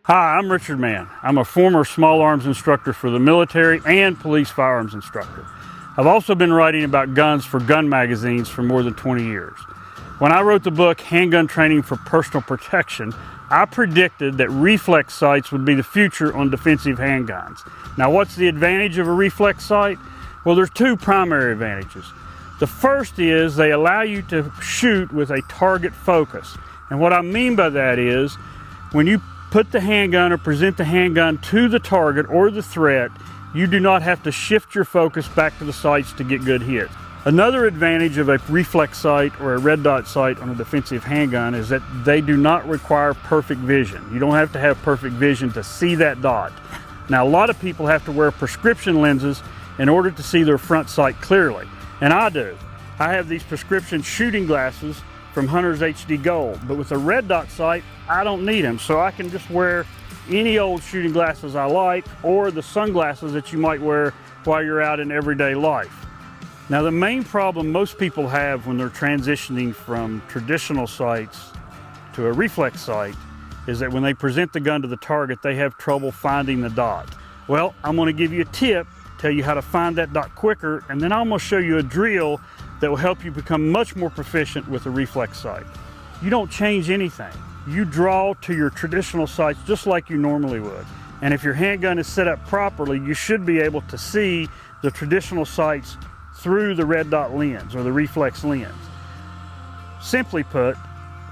Hi, I'm Richard Mann. I'm a former small arms instructor for the military and police firearms instructor. I've also been writing about guns for gun magazines for more than 20 years. When I wrote the book, Handgun Training for Personal Protection, I predicted that reflex sights would be the future on defensive handguns. Now, what's the advantage of a reflex sight? Well, there's two primary advantages. The first is they allow you to shoot with a target focus. And what I mean by that is when you put the handgun or present the handgun to the target or the threat, you do not have to shift your focus back to the sights to get good hits. Another advantage of a reflex sight or a red dot sight on a defensive handgun is that they do not require perfect vision. You don't have to have perfect vision to see that dot. Now, a lot of people have to wear prescription lenses in order to see their front sight clearly, and I do. I have these prescription shooting glasses from Hunter's HD Gold, but with a red dot sight, I don't need them, so I can just wear any old shooting glasses I like, or the sunglasses that you might wear while you're out in everyday life. Now, the main problem most people have when they're transitioning from traditional sights to a reflex sight is that when they present the gun to the target, they have trouble finding the dot. Well, I'm going to give you a tip, tell you how to find that dot quicker, and then I'm going to show you a drill that will help you become much more proficient with a reflex sight. You don't change anything. You draw to your traditional sights just like you normally would. And if your handgun is set up properly, you should be able to see the traditional sights through the red dot lens or the reflex lens. Simply put,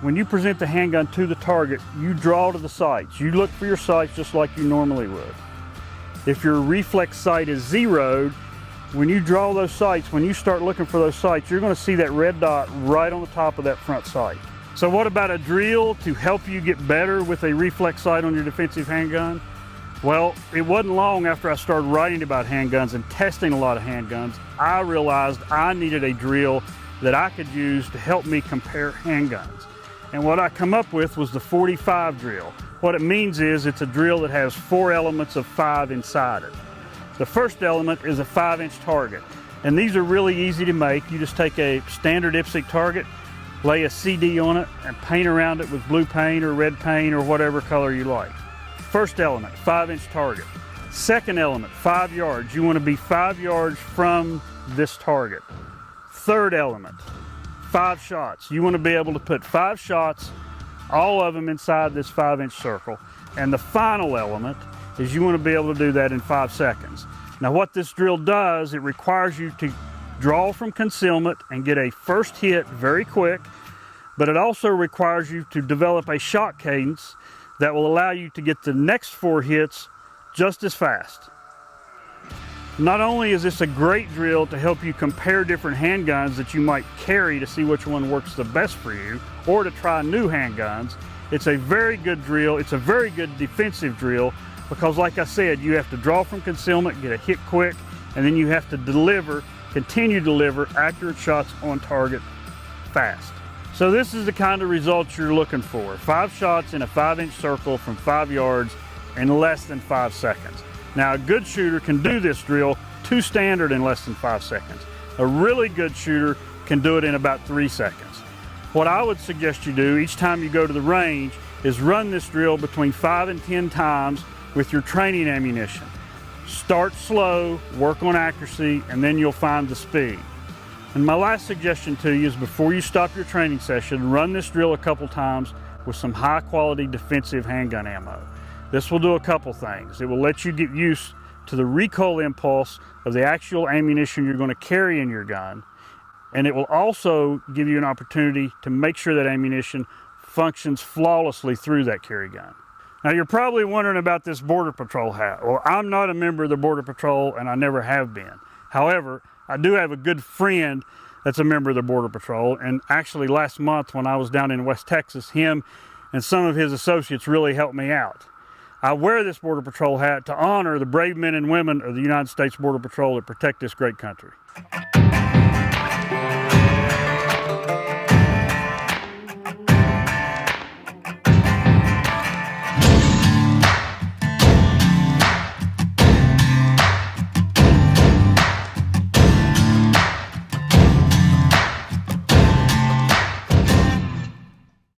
when you present the handgun to the target, you draw to the sights. You look for your sights just like you normally would. If your reflex sight is zeroed, when you draw those sights, when you start looking for those sights, you're going to see that red dot right on the top of that front sight. So what about a drill to help you get better with a reflex sight on your defensive handgun? Well, it wasn't long after I started writing about handguns and testing a lot of handguns, I realized I needed a drill that I could use to help me compare handguns. And what I come up with was the 45 drill. What it means is it's a drill that has 4 elements of 5 inside it. The first element is a 5-inch target, and these are really easy to make. You just take a standard IPSC target, lay a CD on it, and paint around it with blue paint or red paint or whatever color you like. First element, 5-inch target. Second element, 5 yards. You want to be 5 yards from this target. Third element, 5 shots. You want to be able to put 5 shots, all of them inside this 5-inch circle. And the final element is you want to be able to do that in 5 seconds. Now, what this drill does, it requires you to draw from concealment and get a first hit very quick, but it also requires you to develop a shot cadence that will allow you to get the next 4 hits just as fast. Not only is this a great drill to help you compare different handguns that you might carry to see which one works the best for you, or to try new handguns, it's a very good drill. It's a very good defensive drill because, like I said, you have to draw from concealment, get a hit quick, and then you have to continue to deliver accurate shots on target fast. So this is the kind of results you're looking for. 5 shots in a 5-inch circle from 5 yards in less than 5 seconds. Now, a good shooter can do this drill to standard in less than 5 seconds. A really good shooter can do it in about 3 seconds. What I would suggest you do each time you go to the range is run this drill between 5 and 10 times with your training ammunition. Start slow, work on accuracy, and then you'll find the speed. And my last suggestion to you is before you stop your training session, run this drill a couple times with some high quality defensive handgun ammo. This will do a couple things. It will let you get used to the recoil impulse of the actual ammunition you're going to carry in your gun, and it will also give you an opportunity to make sure that ammunition functions flawlessly through that carry gun. Now, you're probably wondering about this Border Patrol hat. Well, I'm not a member of the Border Patrol, and I never have been. However, I do have a good friend that's a member of the Border Patrol, and actually last month when I was down in West Texas, him and some of his associates really helped me out. I wear this Border Patrol hat to honor the brave men and women of the United States Border Patrol that protect this great country.